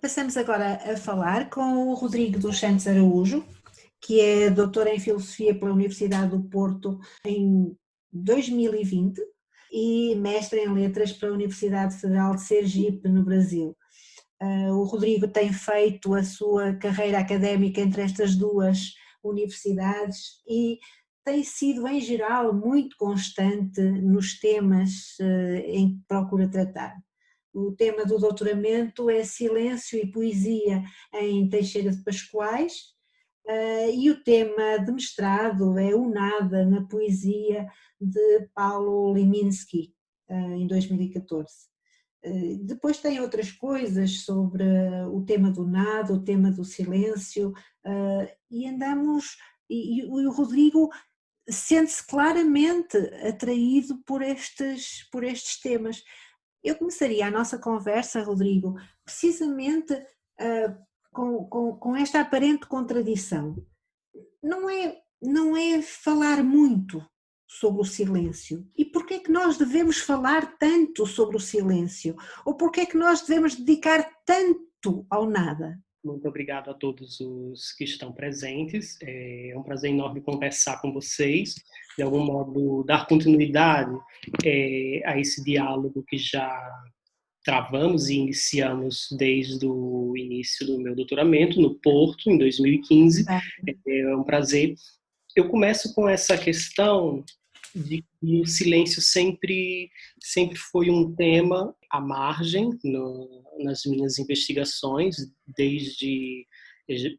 Passamos agora a falar com o Rodrigo dos Santos Araújo, que é doutor em Filosofia pela Universidade do Porto em 2020 e mestre em Letras pela Universidade Federal de Sergipe, no Brasil. O Rodrigo tem feito a sua carreira académica entre estas duas universidades e tem sido, em geral, muito constante nos temas em que procura tratar. O tema do doutoramento é Silêncio e Poesia em Teixeira de Pascoais, e o tema de mestrado é O Nada na Poesia, de Paulo Liminski, em 2014. Depois tem outras coisas sobre o tema do nada, o tema do silêncio, e andamos, e o Rodrigo sente-se claramente atraído por estes temas. Eu começaria a nossa conversa, Rodrigo, precisamente com esta aparente contradição. Não é falar muito sobre o silêncio. E porquê é que nós devemos falar tanto sobre o silêncio? Ou porquê é que nós devemos dedicar tanto ao nada? Muito obrigado a todos os que estão presentes. É um prazer enorme conversar com vocês, de algum modo dar continuidade a esse diálogo que já travamos e iniciamos desde o início do meu doutoramento no Porto, em 2015. É um prazer. Eu começo com essa questão de que o silêncio sempre foi um tema à margem nas minhas investigações, desde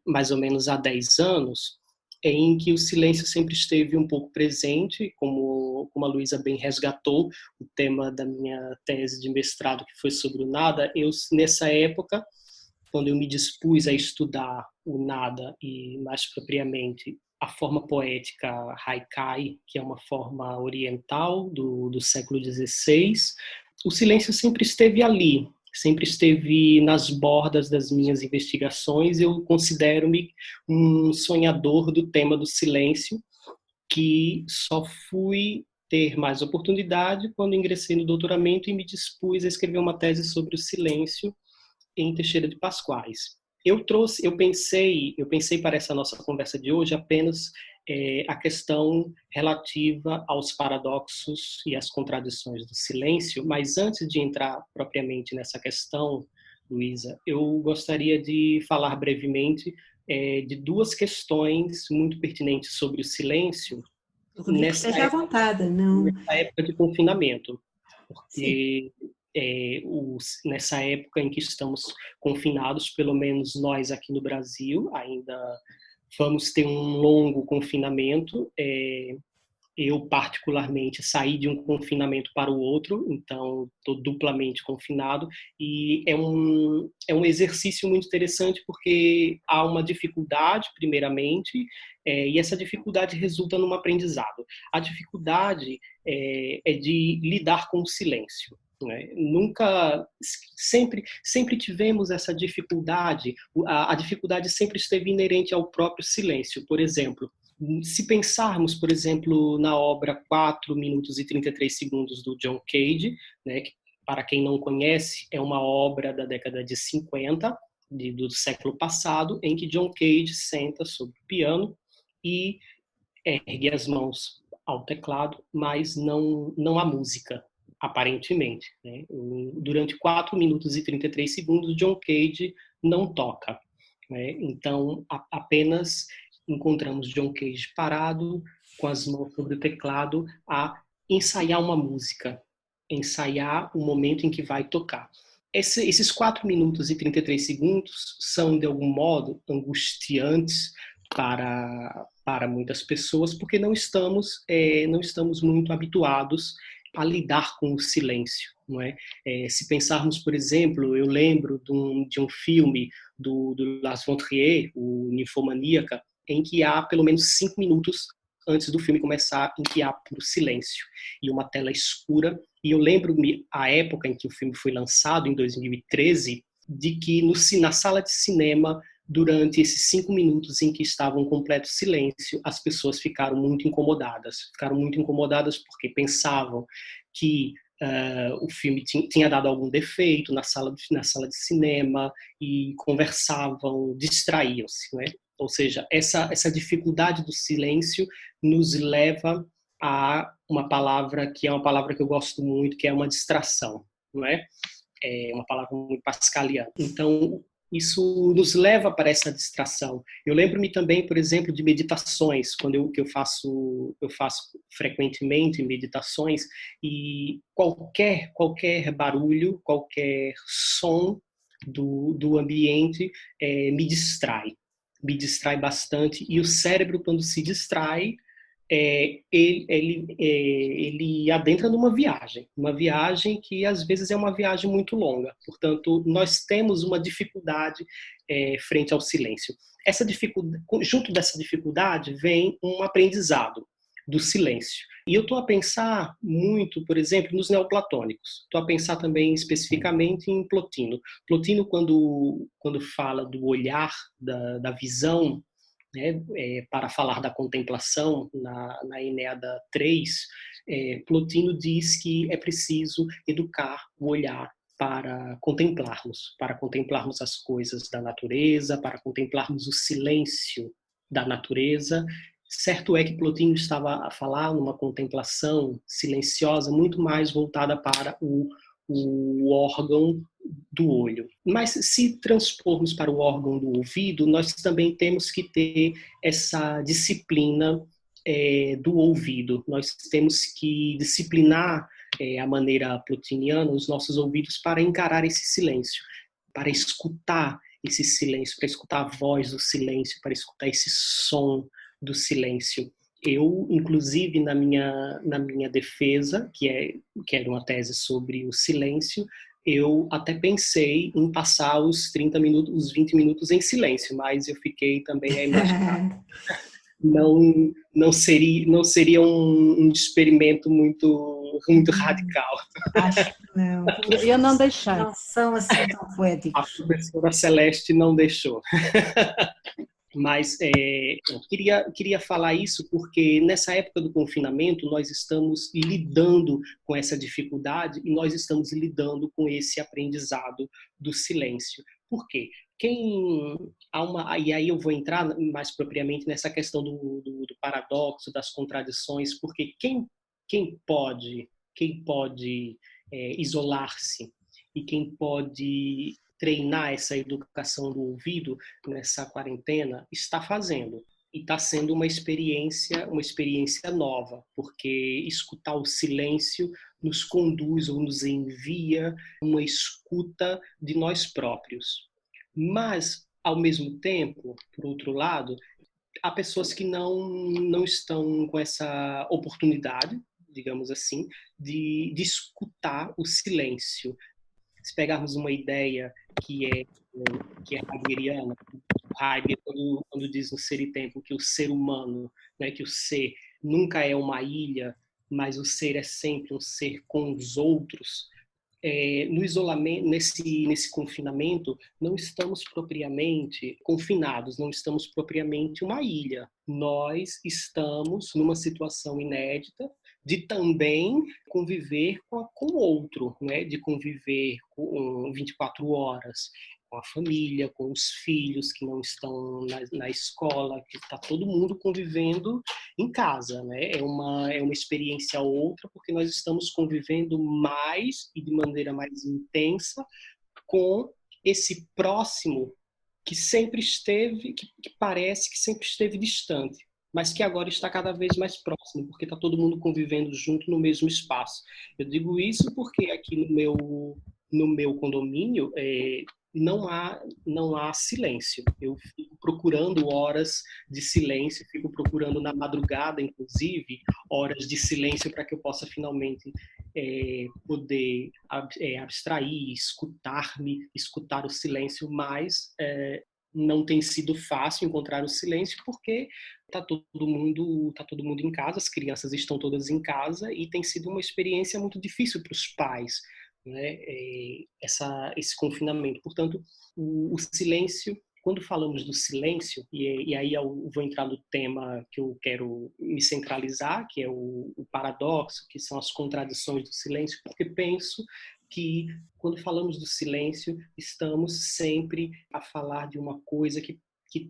mais ou menos há 10 anos, em que o silêncio sempre esteve um pouco presente, como a Luísa bem resgatou, o tema da minha tese de mestrado, que foi sobre o nada. Eu, nessa época, quando eu me dispus a estudar o nada e, mais propriamente, a forma poética haikai, que é uma forma oriental do século XVI, o silêncio sempre esteve ali, sempre esteve nas bordas das minhas investigações. Eu considero-me um sonhador do tema do silêncio, que só fui ter mais oportunidade quando ingressei no doutoramento e me dispus a escrever uma tese sobre o silêncio em Teixeira de Pascoais. Eu pensei para essa nossa conversa de hoje apenas a questão relativa aos paradoxos e às contradições do silêncio, mas antes de entrar propriamente nessa questão, Luísa, eu gostaria de falar brevemente de duas questões muito pertinentes sobre o silêncio Rodrigo, nessa esteja à época, vontade, não... nessa época de confinamento, Sim. porque nessa época em que estamos confinados, pelo menos nós aqui no Brasil, ainda vamos ter um longo confinamento. Eu, particularmente, saí de um confinamento para o outro, então estou duplamente confinado, e é um exercício muito interessante porque há uma dificuldade, primeiramente, e essa dificuldade resulta num aprendizado. A dificuldade é de lidar com o silêncio. Né? Sempre tivemos essa dificuldade, a dificuldade sempre esteve inerente ao próprio silêncio. Por exemplo, se pensarmos, por exemplo, na obra 4 minutos e 33 segundos do John Cage, né, que, para quem não conhece, é uma obra da década de 50, do século passado, em que John Cage senta sobre o piano e ergue as mãos ao teclado, mas não há música, aparentemente. Né? Durante 4 minutos e 33 segundos, John Cage não toca. Né? Então, apenas encontramos John Cage parado, com as mãos sobre o teclado, a ensaiar uma música, ensaiar o momento em que vai tocar. Esses 4 minutos e 33 segundos são, de algum modo, angustiantes para muitas pessoas, porque não estamos muito habituados a lidar com o silêncio. Não é? Se pensarmos, por exemplo, eu lembro de um filme do Lars von Trier, o Ninfomaníaca, em que há pelo menos 5 minutos antes do filme começar, em que há puro silêncio e uma tela escura. E eu lembro-me, a época em que o filme foi lançado, em 2013, de que na sala de cinema, durante esses 5 minutos em que estava um completo silêncio, as pessoas ficaram muito incomodadas. Ficaram muito incomodadas porque pensavam que o filme tinha dado algum defeito na sala de cinema e conversavam, distraíam-se, né? Ou seja, essa dificuldade do silêncio nos leva a uma palavra que é uma palavra que eu gosto muito, que é uma distração, não é? É uma palavra muito pascaliana. Então, isso nos leva para essa distração. Eu lembro-me também, por exemplo, de meditações, que eu faço frequentemente meditações, e qualquer barulho, qualquer som do ambiente me distrai bastante, e o cérebro, quando se distrai, ele adentra numa viagem que às vezes é uma viagem muito longa. Portanto, nós temos uma dificuldade frente ao silêncio. Junto dessa dificuldade vem um aprendizado do silêncio. E eu estou a pensar muito, por exemplo, nos neoplatônicos. Estou a pensar também especificamente em Plotino. Plotino, quando fala do olhar, da visão, né, para falar da contemplação, na Enéada 3, Plotino diz que é preciso educar o olhar para contemplarmos as coisas da natureza, para contemplarmos o silêncio da natureza. Certo é que Plotino estava a falar numa contemplação silenciosa muito mais voltada para o órgão do olho. Mas se transpormos para o órgão do ouvido, nós também temos que ter essa disciplina do ouvido. Nós temos que disciplinar a maneira plotiniana os nossos ouvidos para encarar esse silêncio, para escutar esse silêncio, para escutar a voz do silêncio, para escutar esse som do silêncio. Eu, inclusive, na minha defesa, que era uma tese sobre o silêncio, eu até pensei em passar os 30 minutos, os 20 minutos em silêncio, mas eu fiquei também a imaginar. Não seria um experimento muito radical. Acho que não. Eu não deixei. Não são assim tão poéticos. A professora Celeste não deixou. Mas eu queria falar isso porque nessa época do confinamento nós estamos lidando com essa dificuldade e nós estamos lidando com esse aprendizado do silêncio. Por quê? E aí eu vou entrar mais propriamente nessa questão do paradoxo, das contradições, porque quem pode isolar-se e quem pode treinar essa educação do ouvido nessa quarentena, está fazendo. E está sendo uma experiência nova, porque escutar o silêncio nos conduz ou nos envia uma escuta de nós próprios. Mas, ao mesmo tempo, por outro lado, há pessoas que não estão com essa oportunidade, digamos assim, de escutar o silêncio. Se pegarmos uma ideia que é heideggeriana, Heidegger, quando diz no Ser e Tempo que o ser humano, né, que o ser nunca é uma ilha, mas o ser é sempre um ser com os outros, no isolamento, nesse confinamento, não estamos propriamente confinados, não estamos propriamente uma ilha. Nós estamos numa situação inédita de também conviver com o outro, né? De conviver com 24 horas com a família, com os filhos que não estão na escola, que está todo mundo convivendo em casa, né? É uma experiência outra, porque nós estamos convivendo mais e de maneira mais intensa com esse próximo que sempre esteve, que parece que sempre esteve distante, mas que agora está cada vez mais próximo, porque está todo mundo convivendo junto no mesmo espaço. Eu digo isso porque aqui no meu condomínio não há silêncio. Eu fico procurando horas de silêncio, fico procurando na madrugada, inclusive, horas de silêncio para que eu possa finalmente poder abstrair, escutar o silêncio, mas não tem sido fácil encontrar o silêncio porque tá todo mundo em casa, as crianças estão todas em casa e tem sido uma experiência muito difícil para os pais, né? Esse confinamento. Portanto, o silêncio quando falamos do silêncio, e aí eu vou entrar no tema que eu quero me centralizar, que é o paradoxo, que são as contradições do silêncio, porque penso que quando falamos do silêncio, estamos sempre a falar de uma coisa que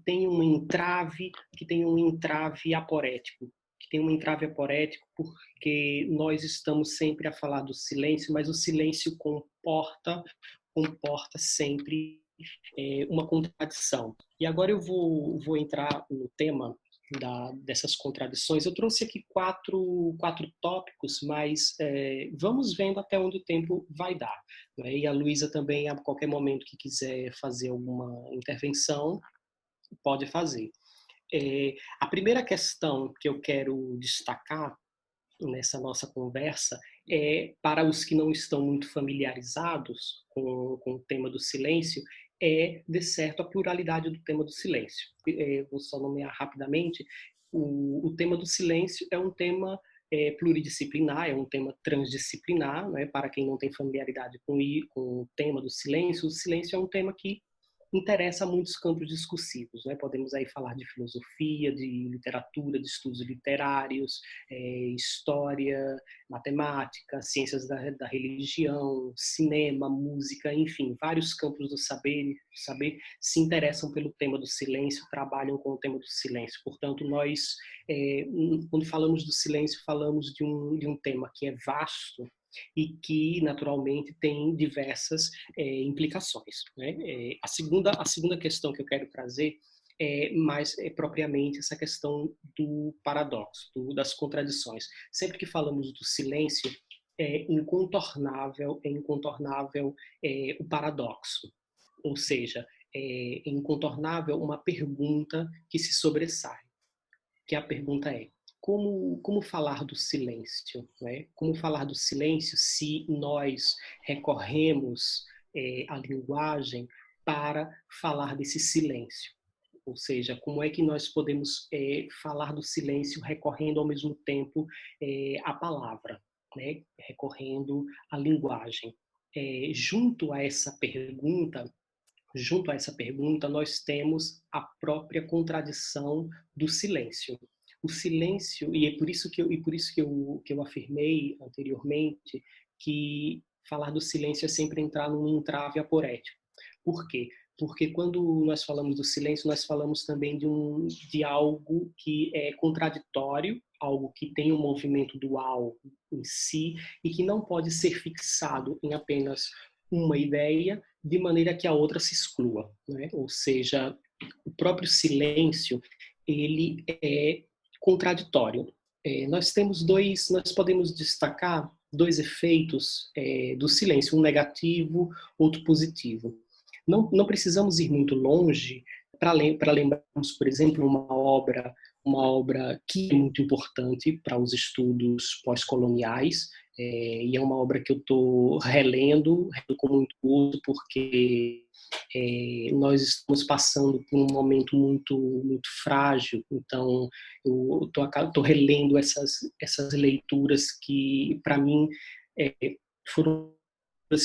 tem um entrave, aporético, que tem um entrave aporético, porque nós estamos sempre a falar do silêncio, mas o silêncio comporta sempre uma contradição. E agora eu vou entrar no tema dessas contradições. Eu trouxe aqui quatro tópicos, mas vamos vendo até onde o tempo vai dar, né? E a Luísa também, a qualquer momento que quiser fazer alguma intervenção, pode fazer. A primeira questão que eu quero destacar nessa nossa conversa para os que não estão muito familiarizados com o tema do silêncio, de certo, a pluralidade do tema do silêncio. Vou só nomear rapidamente. O tema do silêncio é um tema pluridisciplinar, é um tema transdisciplinar, né? Para quem não tem familiaridade com o tema do silêncio, o silêncio é um tema que interessa a muitos campos discursivos, né? Podemos aí falar de filosofia, de literatura, de estudos literários, história, matemática, ciências da religião, cinema, música, enfim, vários campos do saber se interessam pelo tema do silêncio, trabalham com o tema do silêncio. Portanto, nós, quando falamos do silêncio, falamos de um tema que é vasto, e que, naturalmente, tem diversas implicações, né? A segunda questão que eu quero trazer é propriamente essa questão do paradoxo, das contradições. Sempre que falamos do silêncio, é incontornável o paradoxo, ou seja, é incontornável uma pergunta que se sobressai, que a pergunta é: como falar do silêncio, né? Como falar do silêncio se nós recorremos à linguagem para falar desse silêncio? Ou seja, como é que nós podemos falar do silêncio recorrendo ao mesmo tempo à palavra, né? Recorrendo à linguagem? Junto a essa pergunta, nós temos a própria contradição do silêncio. O silêncio, e é por isso que eu afirmei anteriormente que falar do silêncio é sempre entrar num entrave aporético. Por quê? Porque quando nós falamos do silêncio, nós falamos também de algo que é contraditório, algo que tem um movimento dual em si e que não pode ser fixado em apenas uma ideia de maneira que a outra se exclua, né? Ou seja, o próprio silêncio, ele é contraditório. Nós podemos destacar dois efeitos do silêncio, um negativo, outro positivo. Não precisamos ir muito longe para lembrarmos, por exemplo, uma obra que é muito importante para os estudos pós-coloniais, e é uma obra que eu estou relendo com muito gosto, porque nós estamos passando por um momento muito, muito frágil. Então, eu estou relendo essas leituras que, para mim, foram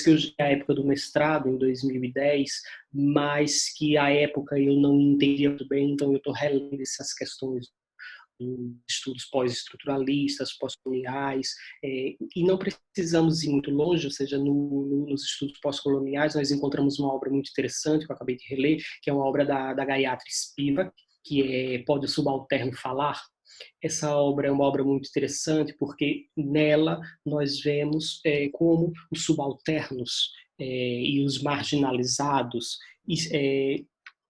que eu já na época do mestrado, em 2010, mas que à época eu não entendia muito bem, então eu estou relendo essas questões dos estudos pós-estruturalistas, pós-coloniais, e não precisamos ir muito longe, ou seja, nos estudos pós-coloniais nós encontramos uma obra muito interessante, que eu acabei de reler, que é uma obra da Gayatri Spivak, que é Pode o Subalterno Falar? Essa obra é uma obra muito interessante porque nela nós vemos como os subalternos e os marginalizados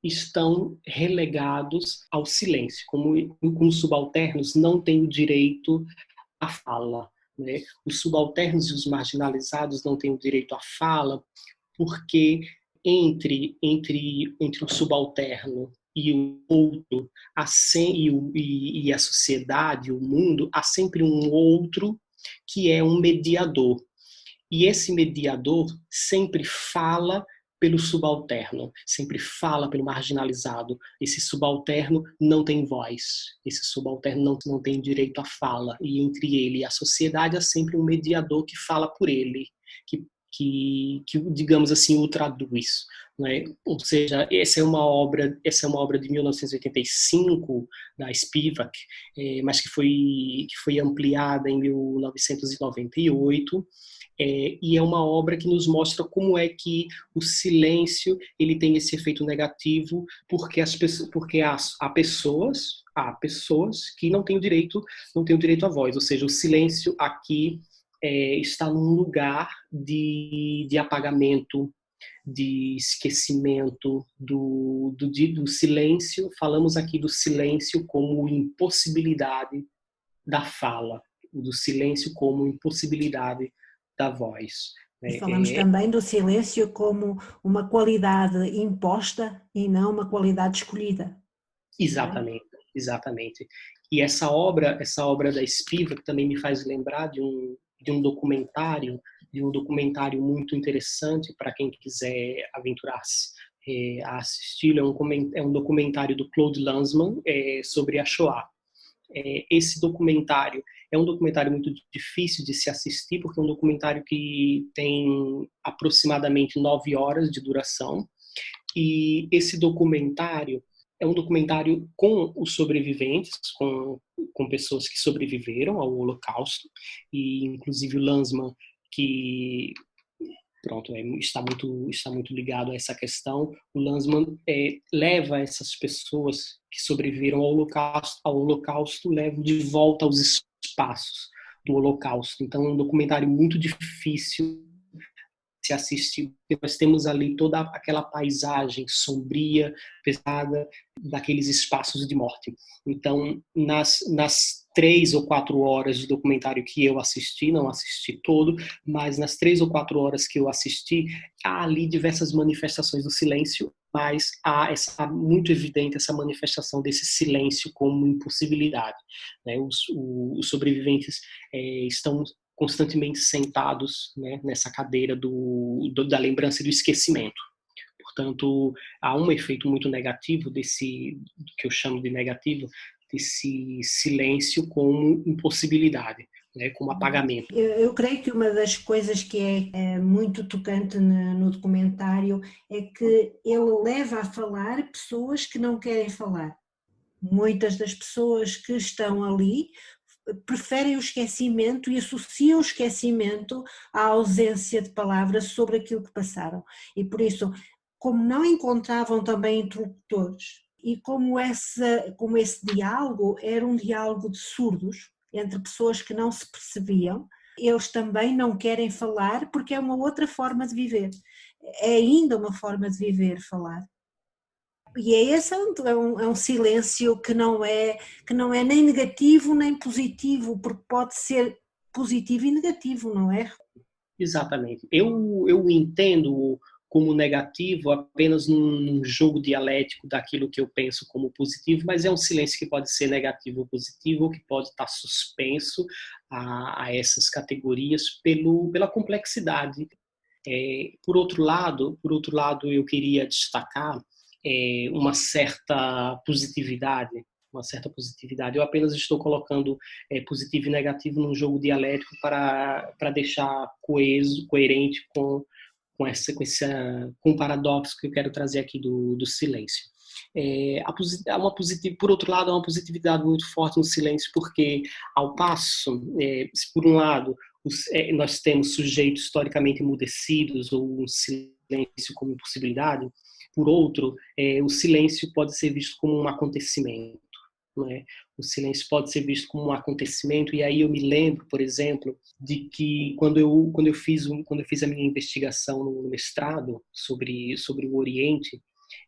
estão relegados ao silêncio, como os subalternos não têm o direito à fala, né? Os subalternos e os marginalizados não têm o direito à fala porque entre o subalterno e o outro, e a sociedade, o mundo, há sempre um outro que é um mediador. E esse mediador sempre fala pelo subalterno, sempre fala pelo marginalizado. Esse subalterno não tem voz, esse subalterno não tem direito à fala. E entre ele e a sociedade há sempre um mediador que fala por ele, que que digamos assim, o traduz. Né? Ou seja, essa é uma obra de 1985 da Spivak, mas que foi ampliada em 1998. E é uma obra que nos mostra como é que o silêncio ele tem esse efeito negativo, porque há pessoas que não têm o direito à voz, ou seja, o silêncio aqui está num lugar de apagamento, de esquecimento, do silêncio. Falamos aqui do silêncio como impossibilidade da fala, do silêncio como impossibilidade da voz. E falamos também do silêncio como uma qualidade imposta e não uma qualidade escolhida. Exatamente, exatamente. E essa obra da Spivak também me faz lembrar de um documentário muito interessante para quem quiser aventurar-se a assisti-lo. É um documentário do Claude Lanzmann sobre a Shoah. Esse documentário é um documentário muito difícil de se assistir, porque é um documentário que tem aproximadamente 9 horas de duração. E esse documentário é um documentário com os sobreviventes, com pessoas que sobreviveram ao Holocausto, e inclusive o Lanzmann, que está muito ligado a essa questão. O Lanzmann leva essas pessoas que sobreviveram ao Holocausto, leva de volta aos espaços do Holocausto. Então é um documentário muito difícil se assistir, porque nós temos ali toda aquela paisagem sombria, pesada, daqueles espaços de morte. Então, nas 3 ou 4 horas de documentário que eu assisti, não assisti todo, mas nas 3 ou 4 horas que eu assisti, há ali diversas manifestações do silêncio, mas há muito evidente essa manifestação desse silêncio como impossibilidade. Né? Os sobreviventes estão constantemente sentados, né, nessa cadeira da lembrança e do esquecimento. Portanto, há um efeito muito negativo que eu chamo de negativo, desse silêncio como impossibilidade, né, como apagamento. Eu creio que uma das coisas que é muito tocante no documentário é que ele leva a falar pessoas que não querem falar. Muitas das pessoas que estão ali preferem o esquecimento e associam o esquecimento à ausência de palavras sobre aquilo que passaram. E por isso, como não encontravam também interlocutores e como esse diálogo era um diálogo de surdos entre pessoas que não se percebiam, eles também não querem falar porque é uma outra forma de viver. É ainda uma forma de viver falar. E esse é um silêncio que não é nem negativo nem positivo, porque pode ser positivo e negativo, não é? Exatamente. Eu entendo como negativo apenas num jogo dialético daquilo que eu penso como positivo, mas é um silêncio que pode ser negativo ou positivo, que pode estar suspenso a essas categorias pela complexidade. Por outro lado, eu queria destacar uma certa positividade. Eu apenas estou colocando positivo e negativo num jogo dialético para deixar coerente com o paradoxo que eu quero trazer aqui do silêncio. Por outro lado, há uma positividade muito forte no silêncio, porque, ao passo, por um lado, nós temos sujeitos historicamente emudecidos ou um silêncio como impossibilidade. Por outro, o silêncio pode ser visto como um acontecimento. Né? O silêncio pode ser visto como um acontecimento, e aí eu me lembro, por exemplo, de que quando eu fiz a minha investigação no mestrado sobre o Oriente,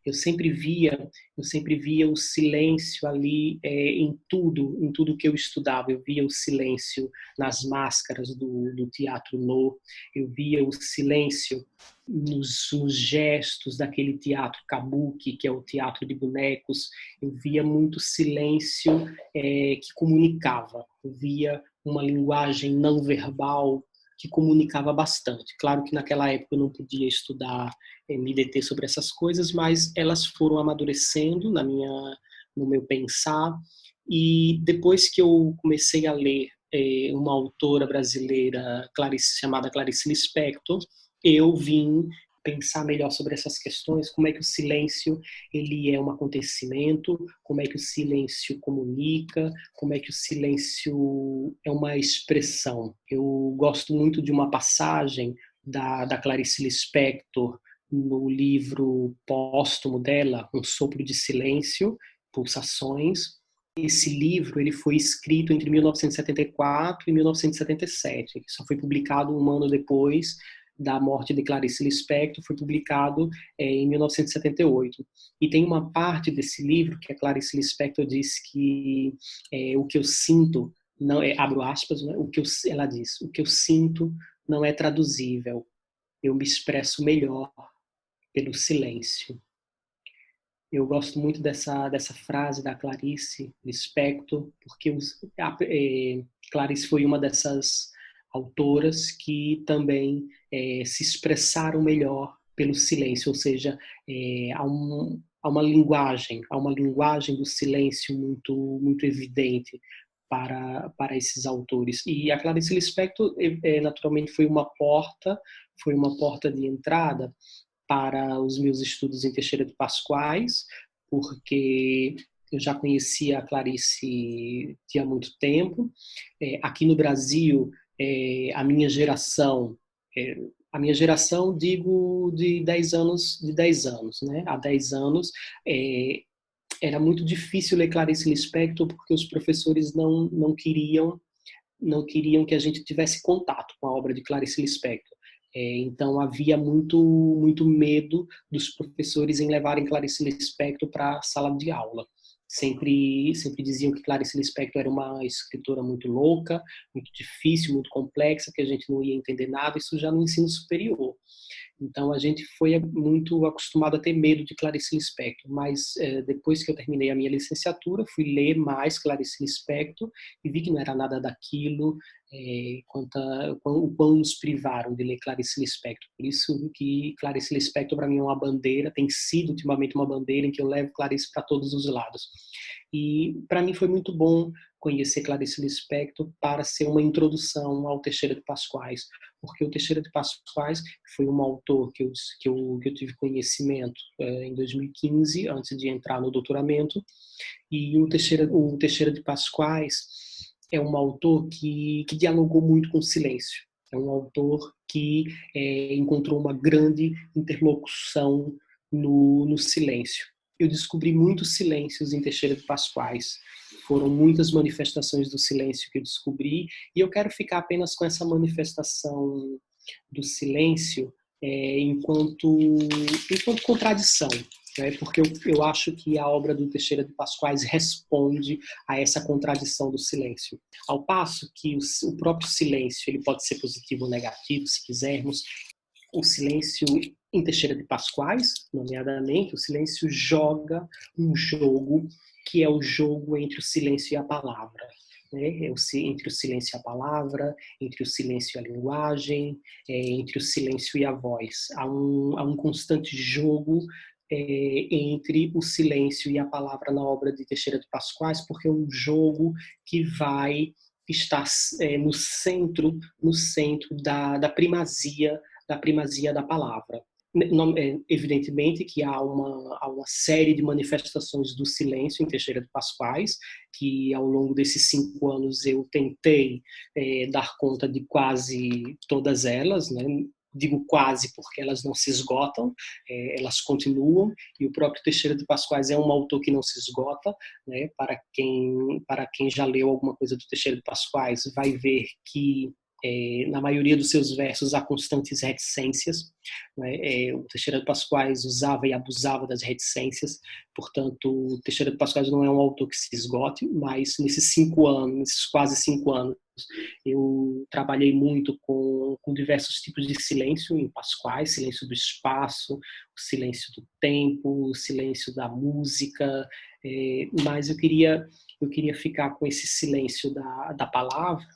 eu sempre via o silêncio ali em tudo que eu estudava. Eu via o silêncio nas máscaras do Teatro No, eu via o silêncio nos gestos daquele teatro kabuki, que é o teatro de bonecos. Eu via muito silêncio que comunicava. Eu via uma linguagem não verbal que comunicava bastante. Claro que naquela época eu não podia estudar, me deter sobre essas coisas, mas elas foram amadurecendo no meu pensar. E depois que eu comecei a ler uma autora brasileira chamada Clarice Lispector, eu vim pensar melhor sobre essas questões, como é que o silêncio ele é um acontecimento, como é que o silêncio comunica, como é que o silêncio é uma expressão. Eu gosto muito de uma passagem da Clarice Lispector no livro póstumo dela, Um Sopro de Silêncio, Pulsações. Esse livro ele foi escrito entre 1974 e 1977, só foi publicado um ano depois da morte de Clarice Lispector, foi publicado em 1978. E tem uma parte desse livro que a Clarice Lispector diz que o que eu sinto não é, abro aspas, né, ela diz, o que eu sinto não é traduzível. Eu me expresso melhor pelo silêncio. Eu gosto muito dessa frase da Clarice Lispector, porque Clarice foi uma dessas autoras que também se expressaram melhor pelo silêncio, ou seja, há uma linguagem do silêncio muito evidente para esses autores. E a Clarice Lispector, naturalmente, foi uma porta de entrada para os meus estudos em Teixeira de Pascoais, porque eu já conhecia a Clarice há muito tempo. Aqui no Brasil, a minha geração, digo de 10 anos, né? Há 10 anos, era muito difícil ler Clarice Lispector porque os professores não queriam que a gente tivesse contato com a obra de Clarice Lispector. Então havia muito medo dos professores em levarem Clarice Lispector para a sala de aula. Sempre diziam que Clarice Lispector era uma escritora muito louca, muito difícil, muito complexa, que a gente não ia entender nada, isso já no ensino superior. Então a gente foi muito acostumado a ter medo de Clarice Lispector, mas depois que eu terminei a minha licenciatura, fui ler mais Clarice Lispector e vi que não era nada daquilo, o quão nos privaram de ler Clarice Lispector. Por isso que Clarice Lispector para mim é uma bandeira, tem sido ultimamente uma bandeira em que eu levo Clarice para todos os lados. E para mim foi muito bom conhecer Clarice Lispector para ser uma introdução ao Teixeira de Pascoais, porque o Teixeira de Pascoais foi um autor que eu tive conhecimento em 2015, antes de entrar no doutoramento, e o Teixeira de Pascoais é um autor que dialogou muito com o silêncio. É um autor que encontrou uma grande interlocução no silêncio. Eu descobri muitos silêncios em Teixeira de Pascoais. Foram muitas manifestações do silêncio que eu descobri, e eu quero ficar apenas com essa manifestação do silêncio enquanto contradição, né? Porque eu acho que a obra do Teixeira de Pascoais responde a essa contradição do silêncio. Ao passo que o próprio silêncio ele pode ser positivo ou negativo, se quisermos, o silêncio em Teixeira de Pascoais, nomeadamente, o silêncio joga um jogo que é o jogo entre o silêncio e a palavra. Né? Entre o silêncio e a palavra, entre o silêncio e a linguagem, entre o silêncio e a voz. Há um constante jogo entre o silêncio e a palavra na obra de Teixeira de Pascoais, porque é um jogo que vai estar no centro da primazia da palavra. Evidentemente que há uma série de manifestações do silêncio em Teixeira de Pascoais, que ao longo desses 5 anos eu tentei dar conta de quase todas elas, né? Digo quase porque elas não se esgotam, elas continuam, e o próprio Teixeira de Pascoais é um autor que não se esgota, né? Para quem já leu alguma coisa do Teixeira de Pascoais vai ver que na maioria dos seus versos há constantes reticências, né? O Teixeira de Pascoais usava e abusava das reticências, portanto o Teixeira de Pascoais não é um autor que se esgote, mas nesses quase 5 anos, eu trabalhei muito com diversos tipos de silêncio em Pascoais, silêncio do espaço, o silêncio do tempo, o silêncio da música, mas eu queria ficar com esse silêncio da palavra,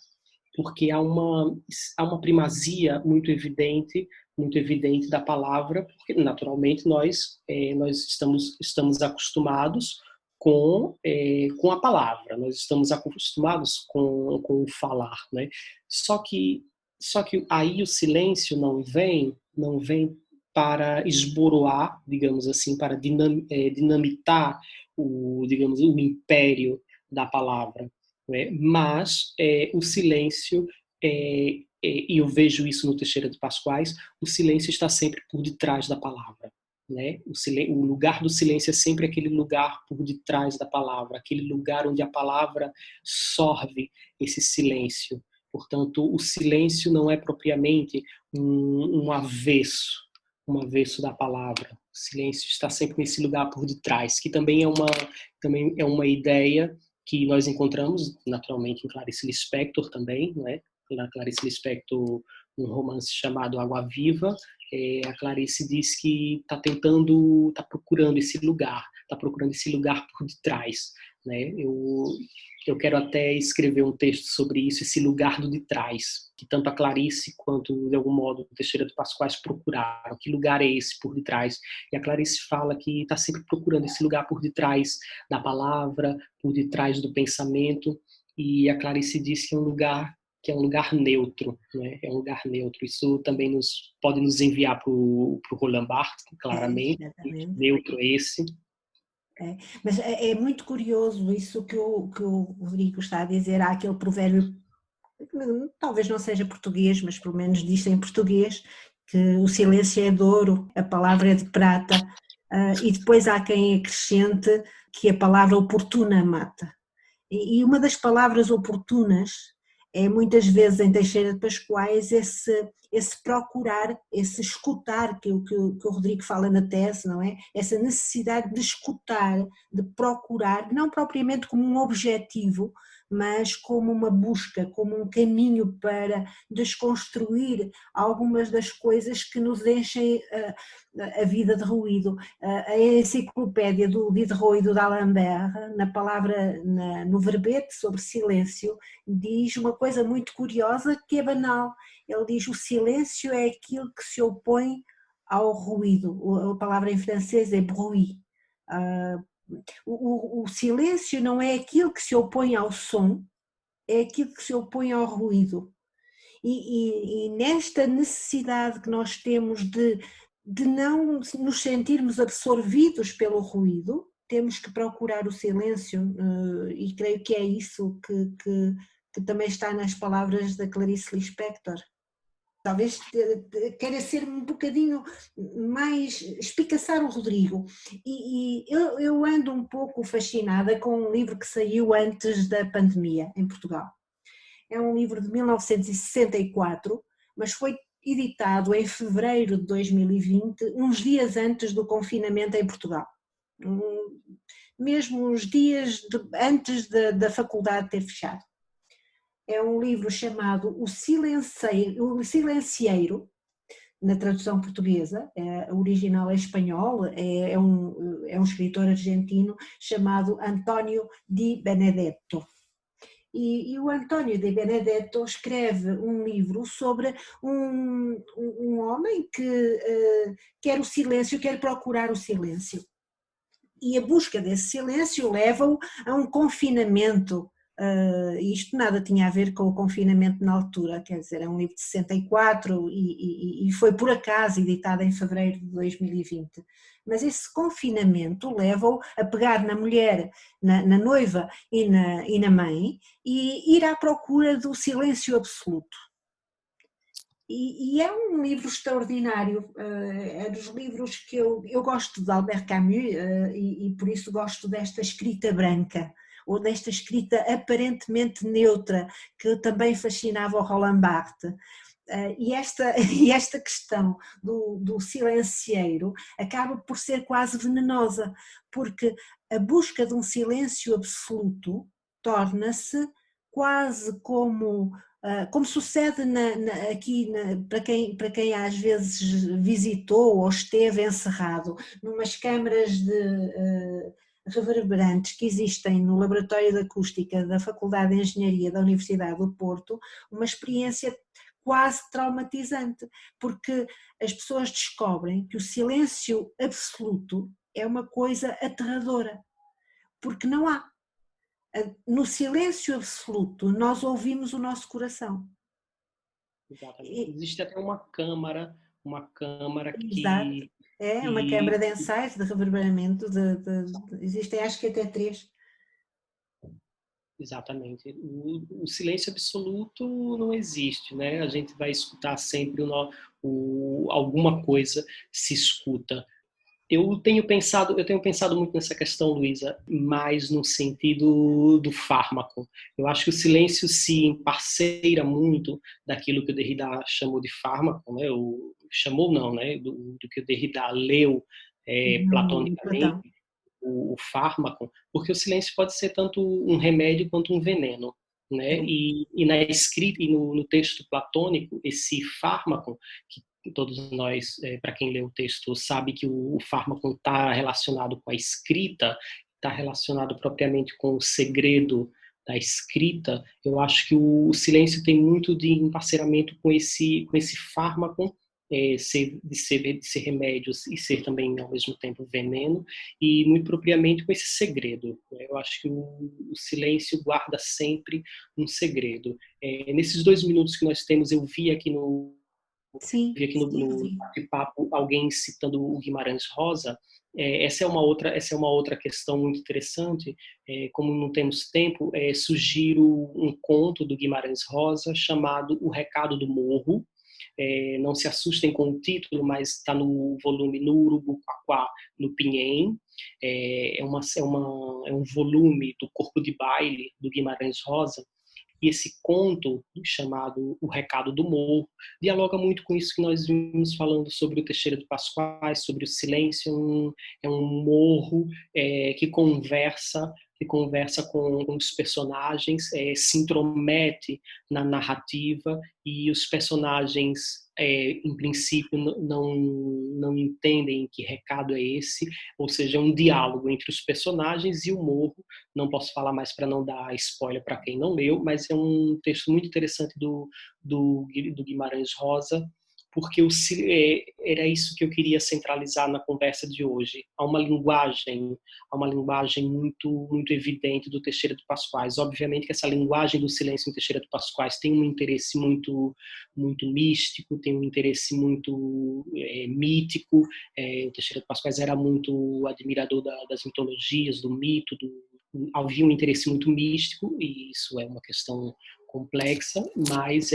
porque há uma primazia muito evidente da palavra, porque naturalmente nós estamos acostumados com a palavra, nós estamos acostumados com o falar, né? Só que Só que aí o silêncio não vem para esboroar, digamos assim, para dinamitar digamos, o império da palavra, né? Mas o silêncio, e eu vejo isso no Teixeira de Pascoais, o silêncio está sempre por detrás da palavra. Né? O lugar do silêncio é sempre aquele lugar por detrás da palavra, aquele lugar onde a palavra sorve esse silêncio. Portanto, o silêncio não é propriamente um avesso da palavra. O silêncio está sempre nesse lugar por detrás, que também é uma ideia que nós encontramos naturalmente em Clarice Lispector também, não é? Na Clarice Lispector, um romance chamado Água Viva, a Clarice diz que está procurando esse lugar por detrás, né? Eu quero até escrever um texto sobre isso, esse lugar do de trás, que tanto a Clarice quanto, de algum modo, o Teixeira de Pascoais procuraram. Que lugar é esse por detrás? E a Clarice fala que está sempre procurando esse lugar por detrás da palavra, por detrás do pensamento, e a Clarice diz que é um lugar neutro, né? É um lugar neutro. Isso também pode nos enviar para o Roland Barthes, claramente. Exatamente. Neutro esse. Mas é muito curioso isso que o Rodrigo está a dizer. Há aquele provérbio, talvez não seja português, mas pelo menos diz em português, que o silêncio é de ouro, a palavra é de prata, e depois há quem acrescente que a palavra oportuna mata. E uma das palavras oportunas é muitas vezes em Teixeira de Pascoais esse procurar, esse escutar que o Rodrigo fala na tese, não é? Essa necessidade de escutar, de procurar, não propriamente como um objetivo, mas como uma busca, como um caminho para desconstruir algumas das coisas que nos enchem a vida de ruído. A enciclopédia do Diderot e do D'Alembert, no verbete sobre silêncio, diz uma coisa muito curiosa que é banal. Ele diz: o silêncio é aquilo que se opõe ao ruído. A palavra em francês é bruit. O silêncio não é aquilo que se opõe ao som, é aquilo que se opõe ao ruído. E nesta necessidade que nós temos de não nos sentirmos absorvidos pelo ruído, temos que procurar o silêncio, e creio que é isso que também está nas palavras da Clarice Lispector. Talvez queira ser um bocadinho mais, espicaçar o Rodrigo, e eu ando um pouco fascinada com um livro que saiu antes da pandemia em Portugal. É um livro de 1964, mas foi editado em fevereiro de 2020, uns dias antes do confinamento em Portugal. Mesmo uns dias antes da faculdade ter fechado. É um livro chamado O Silencieiro, na tradução portuguesa, o original é espanhol, é um escritor argentino chamado António Di Benedetto. E o António de Benedetto escreve um livro sobre um homem que quer o silêncio, quer procurar o silêncio. E a busca desse silêncio leva-o a um confinamento. Isto nada tinha a ver com o confinamento na altura, quer dizer, é um livro de 64 e foi por acaso editado em fevereiro de 2020. Mas esse confinamento leva-o a pegar na mulher, na noiva e na mãe, e ir à procura do silêncio absoluto. E é um livro extraordinário, é dos livros que eu gosto de Albert Camus, e por isso gosto desta escrita branca, ou desta escrita aparentemente neutra, que também fascinava o Roland Barthes. E esta questão do silencieiro acaba por ser quase venenosa, porque a busca de um silêncio absoluto torna-se quase como sucede aqui, para quem às vezes visitou ou esteve encerrado numas câmaras de reverberantes que existem no Laboratório de Acústica da Faculdade de Engenharia da Universidade do Porto, uma experiência quase traumatizante, porque as pessoas descobrem que o silêncio absoluto é uma coisa aterradora, porque não há. No silêncio absoluto nós ouvimos o nosso coração. exatamente. E, Existe até uma câmara exato. É uma que câmara de ensaios, de reverberamento, existem acho que até três. exatamente. O silêncio absoluto não existe, né? A gente vai escutar sempre alguma coisa se escuta. Eu tenho pensado muito nessa questão, Luísa, mais no sentido do fármaco. Eu acho que o silêncio se parceira muito daquilo que o Derrida chamou de fármaco, né? Chamou não, né? Do que o Derrida leu No platonicamente, Platão. o fármaco, porque o silêncio pode ser tanto um remédio quanto um veneno. Né? É. E na escrita e no texto platônico, esse fármaco, que todos nós, para quem lê o texto, sabe que o fármaco está relacionado com a escrita, está relacionado propriamente com o segredo da escrita. Eu acho que o silêncio tem muito de emparceramento com esse fármaco, de ser remédios e ser também ao mesmo tempo veneno, e muito propriamente com esse segredo. Eu acho que o silêncio guarda sempre um segredo. Nesses 2 minutos que nós temos, eu Sim, vi aqui sim, no Rodrigo. bate-papo alguém citando o Guimarães Rosa. Essa é uma outra questão muito interessante. Como não temos tempo, sugiro um conto do Guimarães Rosa chamado O Recado do Morro. Não se assustem com o título, mas está no volume No Urubuquaquá, no Pinhém. É um volume do Corpo de Baile do Guimarães Rosa, e esse conto, chamado O Recado do Morro, dialoga muito com isso que nós vimos falando sobre o Teixeira de Pascoais, sobre o silêncio. É um morro que conversa com os personagens, se intromete na narrativa, e os personagens, em princípio, não entendem que recado é esse, ou seja, é um diálogo entre os personagens e o morro. Não posso falar mais para não dar spoiler para quem não leu, mas é um texto muito interessante do Guimarães Rosa, porque era isso que eu queria centralizar na conversa de hoje. Há uma linguagem muito evidente do Teixeira de Pascoais. Obviamente que essa linguagem do silêncio em Teixeira de Pascoais tem um interesse muito místico, tem um interesse muito mítico. O Teixeira de Pascoais era muito admirador das mitologias, do mito, havia um interesse muito místico, e isso é uma questão complexa, mas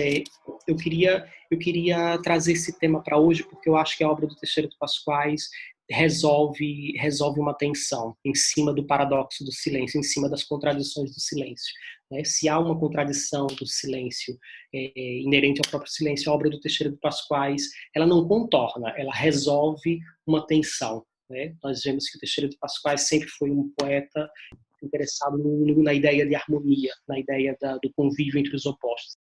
eu queria trazer esse tema para hoje porque eu acho que a obra do Teixeira de Pascoais resolve uma tensão em cima do paradoxo do silêncio, em cima das contradições do silêncio. Né? Se há uma contradição do silêncio inerente ao próprio silêncio, a obra do Teixeira de Pascoais, ela não contorna, ela resolve uma tensão. Né? Nós vemos que o Teixeira de Pascoais sempre foi um poeta interessado na ideia de harmonia, na ideia do convívio entre os opostos.